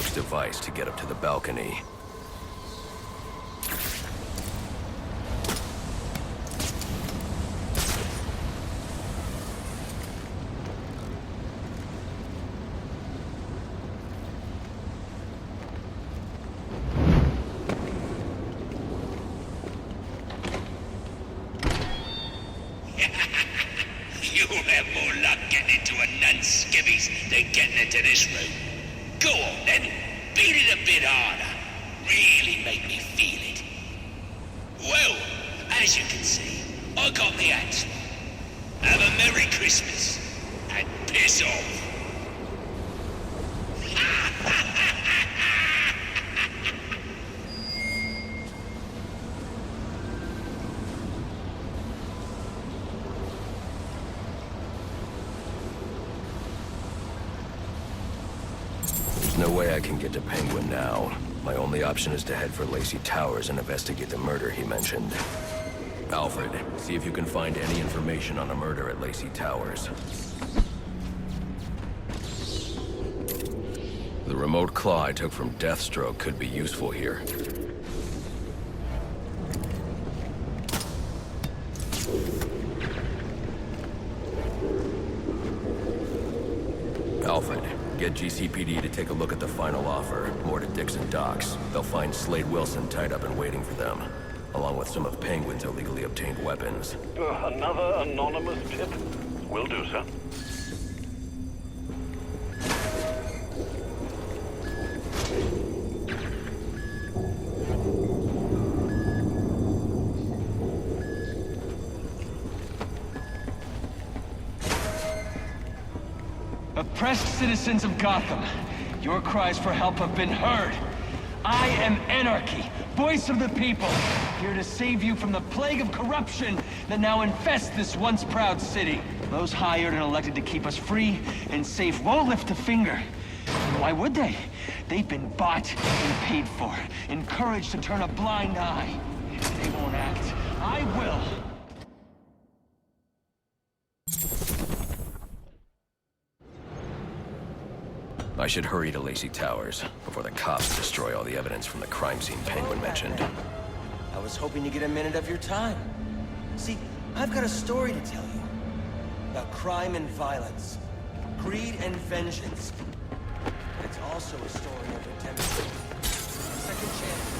Chief's device to get up to the balcony. You'll have more luck getting into a nun's skivvies than getting into this room. Go on then, beat it a bit harder. Really make me feel it. Well, as you can see, I got the answer. Have a Merry Christmas, and piss off. No way I can get to Penguin now. My only option is to head for Lacey Towers and investigate the murder he mentioned. Alfred, see if you can find any information on a murder at Lacey Towers. The remote claw I took from Deathstroke could be useful here. Alfred, get GCPD to take a look at the final offer, more to Dixon Docks. They'll find Slade Wilson tied up and waiting for them, along with some of Penguin's illegally obtained weapons. Another anonymous tip? Will do, sir. Oppressed citizens of Gotham, your cries for help have been heard. I am Anarchy, voice of the people, here to save you from the plague of corruption that now infests this once proud city. Those hired and elected to keep us free and safe won't lift a finger. And why would they? They've been bought and paid for, encouraged to turn a blind eye. If they won't act, I will. I should hurry to Lacey Towers before the cops destroy all the evidence from the crime scene Penguin mentioned. I was hoping to get a minute of your time. See, I've got a story to tell you. About crime and violence. Greed and vengeance. But it's also a story of redemption. Second chance.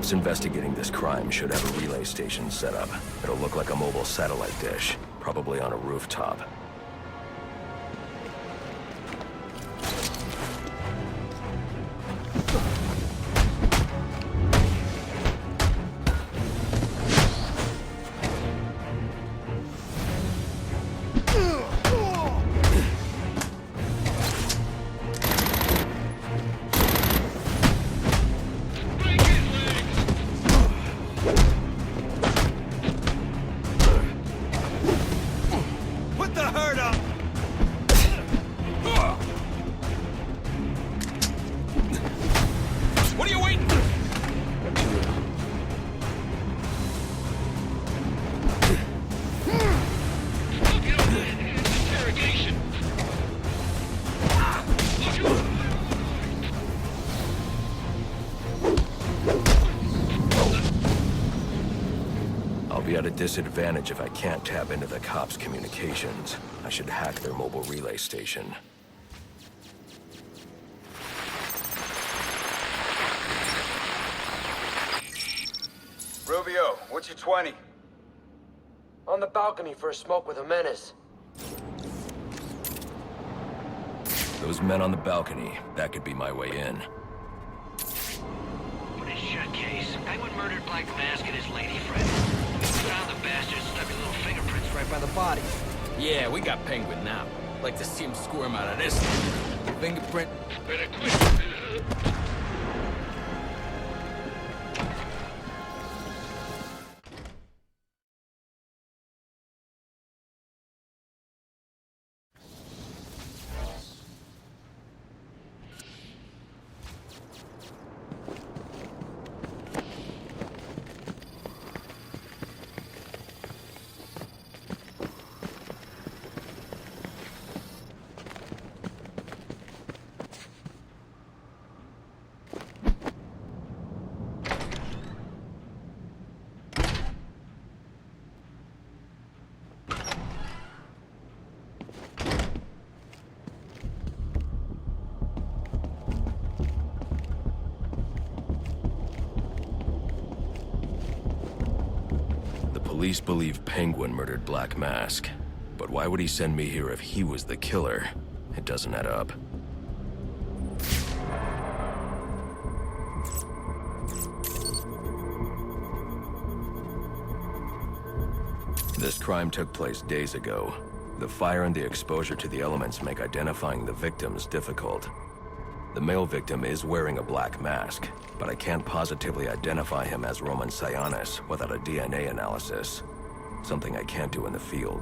cops investigating this crime should have a relay station set up. It'll look like a mobile satellite dish, probably on a rooftop. At a disadvantage if I can't tap into the cops' communications. I should hack their mobile relay station. Rubio, what's your 20? On the balcony for a smoke with a menace. Those men on the balcony, that could be my way in. What a shut case. Penguin murdered Black Mask and his lady friend. Found the bastards, stuck his little fingerprints right by the body. Yeah, we got Penguin now. Like to see him squirm out of this. Fingerprint. Better quit. Police believe Penguin murdered Black Mask. But why would he send me here if he was the killer? It doesn't add up. This crime took place days ago. The fire and the exposure to the elements make identifying the victims difficult. The male victim is wearing a black mask, but I can't positively identify him as Roman Sionis without a DNA analysis. Something I can't do in the field.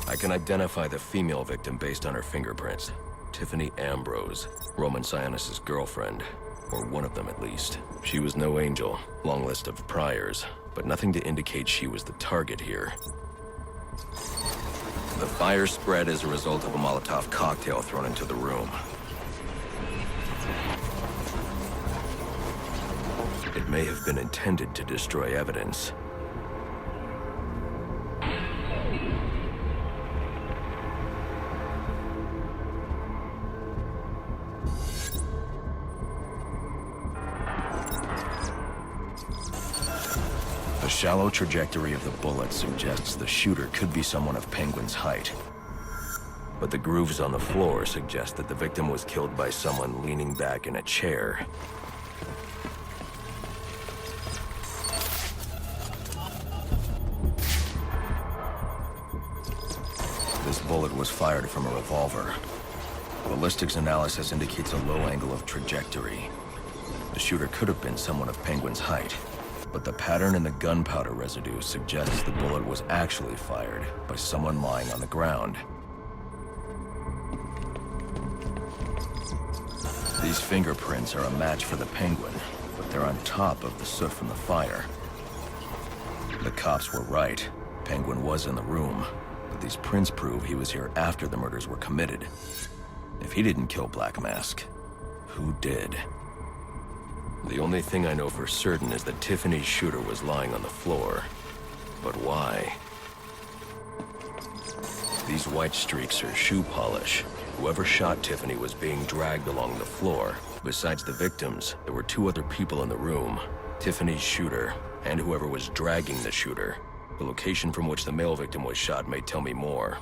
I can identify the female victim based on her fingerprints. Tiffany Ambrose, Roman Sionis' girlfriend, or one of them at least. She was no angel, long list of priors, but nothing to indicate she was the target here. The fire spread as a result of a Molotov cocktail thrown into the room. It may have been intended to destroy evidence. The shallow trajectory of the bullet suggests the shooter could be someone of Penguin's height. But the grooves on the floor suggest that the victim was killed by someone leaning back in a chair. This bullet was fired from a revolver. Ballistics analysis indicates a low angle of trajectory. The shooter could have been someone of Penguin's height. But the pattern in the gunpowder residue suggests the bullet was actually fired by someone lying on the ground. These fingerprints are a match for the Penguin, but they're on top of the soot from the fire. The cops were right. Penguin was in the room, but these prints prove he was here after the murders were committed. If he didn't kill Black Mask, who did? The only thing I know for certain is that Tiffany's shooter was lying on the floor. But why? These white streaks are shoe polish. Whoever shot Tiffany was being dragged along the floor. Besides the victims, there were two other people in the room. Tiffany's shooter, and whoever was dragging the shooter. The location from which the male victim was shot may tell me more.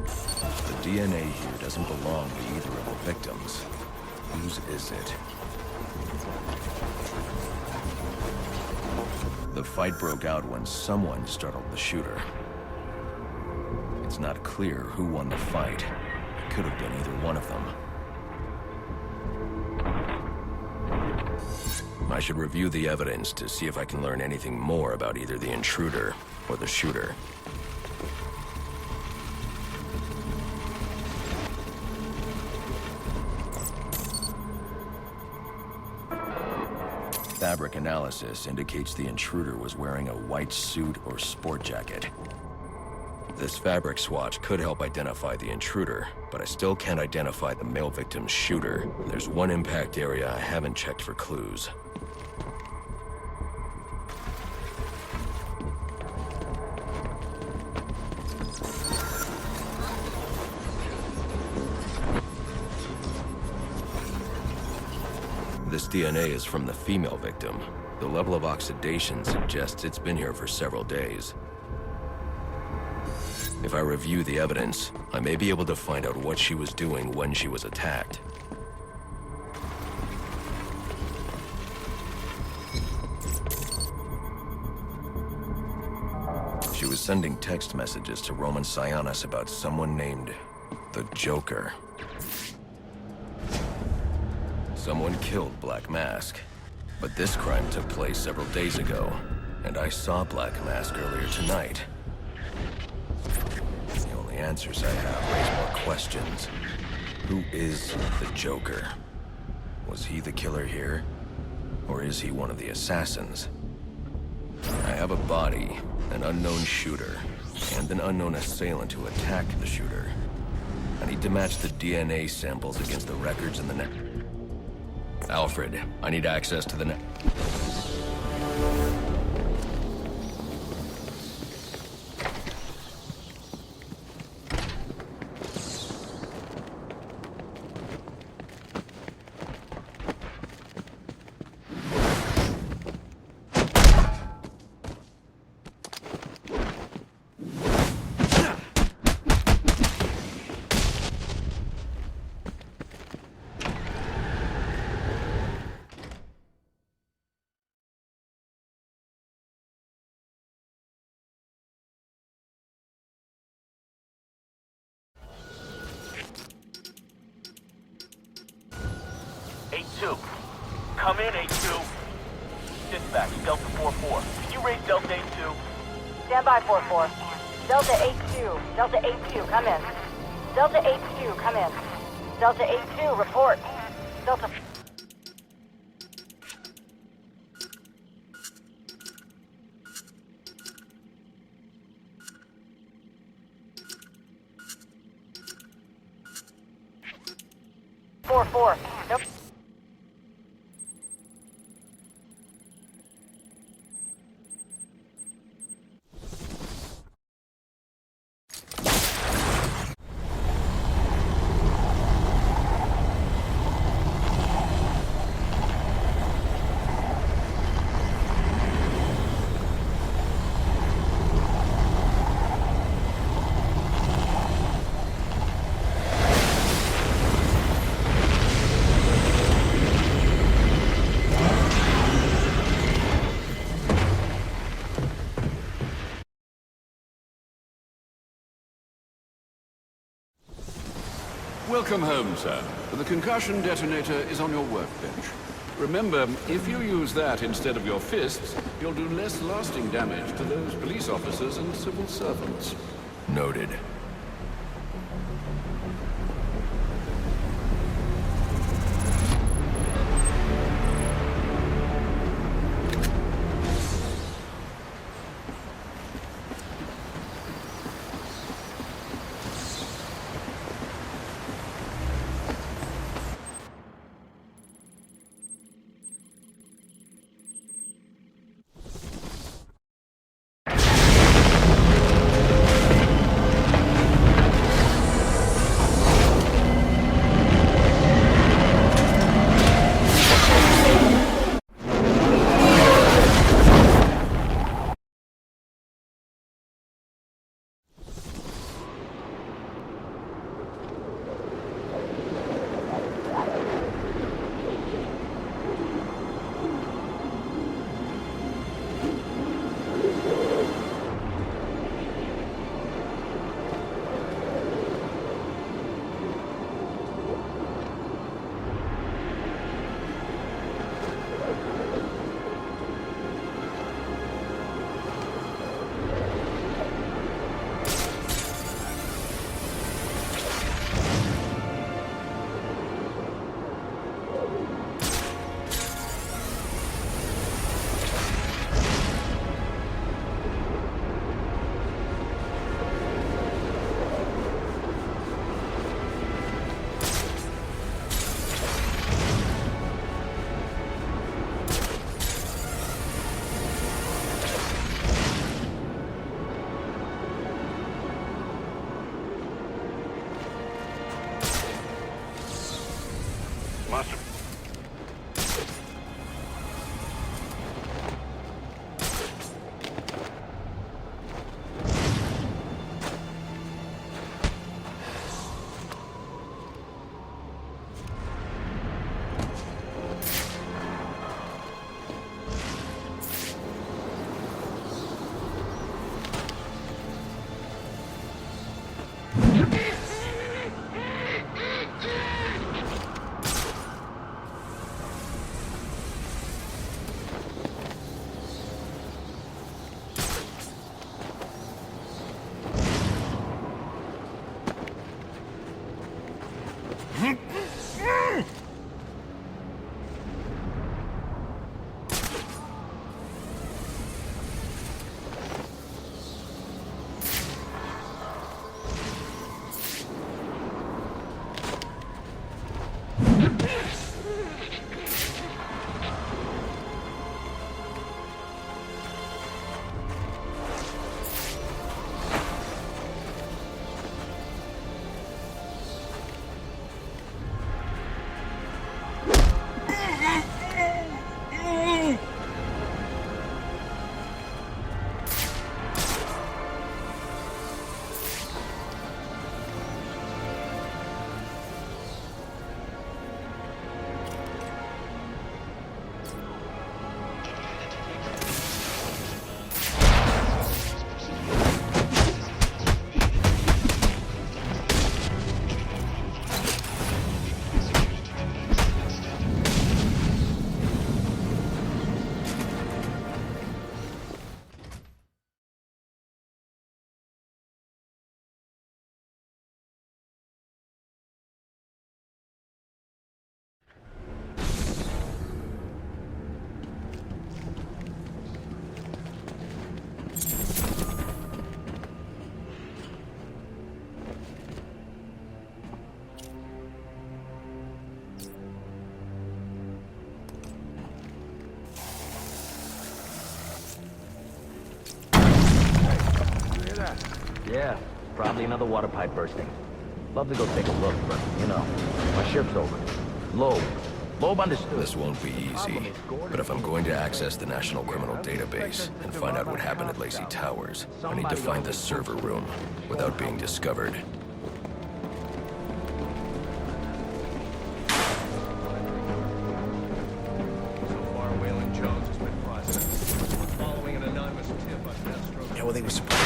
The DNA here doesn't belong to either of the victims. Whose is it? The fight broke out when someone startled the shooter. It's not clear who won the fight. It could have been either one of them. I should review the evidence to see if I can learn anything more about either the intruder or the shooter. Fabric analysis indicates the intruder was wearing a white suit or sport jacket. This fabric swatch could help identify the intruder, but I still can't identify the male victim's shooter. There's one impact area I haven't checked for clues. This DNA is from the female victim. The level of oxidation suggests it's been here for several days. If I review the evidence, I may be able to find out what she was doing when she was attacked. She was sending text messages to Roman Sionis about someone named the Joker. Someone killed Black Mask, but this crime took place several days ago, and I saw Black Mask earlier tonight. The only answers I have raise more questions. Who is the Joker? Was he the killer here? Or is he one of the assassins? I have a body, an unknown shooter, and an unknown assailant who attacked the shooter. I need to match the DNA samples against the records in the net. Alfred, I need access to the net. Come in, 8-2. Dispatch, Delta 4-4. Can you raise Delta 8-2? Stand by, 4-4. Delta 8-2. Delta 8-2, come in. Delta 8-2, come in. Delta 8-2, report. Delta... Four. Nope. Welcome home, sir. The concussion detonator is on your workbench. Remember, if you use that instead of your fists, you'll do less lasting damage to those police officers and civil servants. Noted. Probably another water pipe bursting. Love to go take a look, but, you know, my shift's over. Loeb understood. This won't be easy, but if I'm going to access the National Criminal Database and find out what happened at Lacey Towers, I need to find the server room without being discovered. Yeah, well, they were surprised.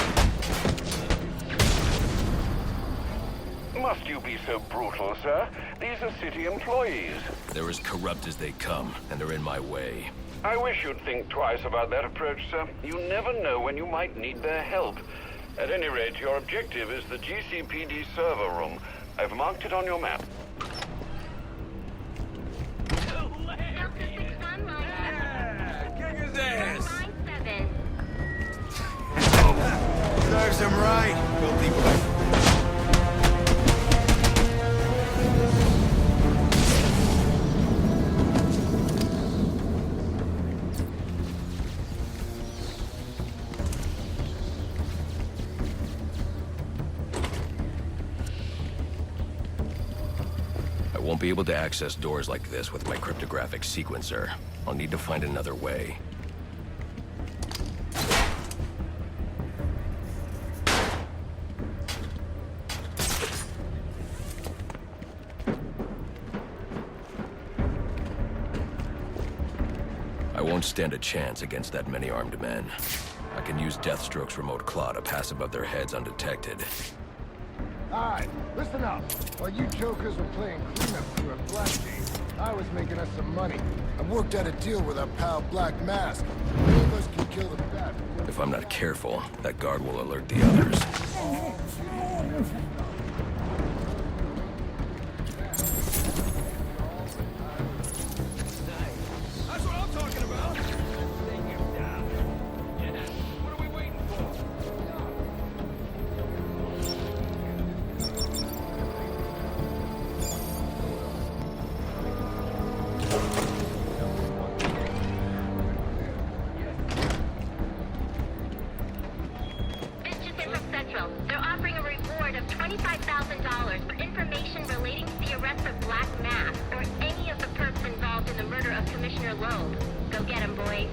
Must you be so brutal, sir? These are city employees. They're as corrupt as they come, and they're in my way. I wish you'd think twice about that approach, sir. You never know when you might need their help. At any rate, your objective is the GCPD server room. I've marked it on your map. Kick his ass! Serves him right. Filthy butt. I won't be able to access doors like this with my cryptographic sequencer. I'll need to find another way. I won't stand a chance against that many armed men. I can use Deathstroke's remote claw to pass above their heads undetected. Alright, listen up. While you jokers were playing cleanup crew at Blackgate, I was making us some money. I worked out a deal with our pal Black Mask. Three of us can kill the bat. If I'm not careful, that guard will alert the others. That's what I'm talking about! Take him down. Yeah, what are we waiting for? This just in from Central. They're offering a reward of $25,000 for information relating to the arrest of Black Mask or any of the perps involved in the murder of Commissioner Loeb. Go get him, boys.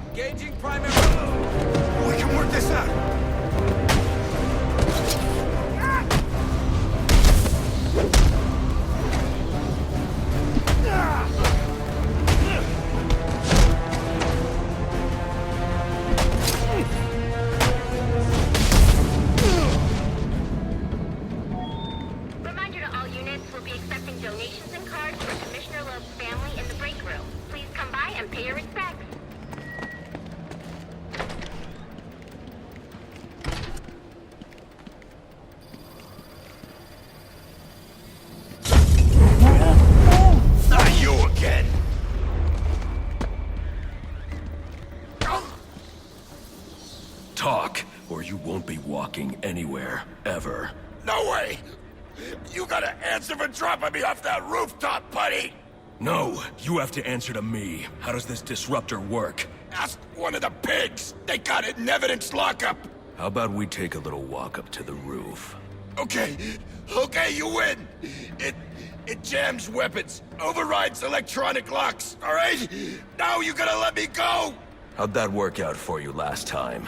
Engaging primary... We can work this out. Reminder to all units, we'll be accepting donations and cards for Commissioner Loeb's family in the break room. Please come by and pay your respects. Not you again! Talk, or you won't be walking anywhere, ever. No way! You gotta answer for dropping me off that rooftop, buddy! No, you have to answer to me. How does this disruptor work? Ask one of the pigs! They got it in evidence lockup! How about we take a little walk up to the roof? Okay, you win! It jams weapons, overrides electronic locks, alright? Now you gotta let me go! How'd that work out for you last time?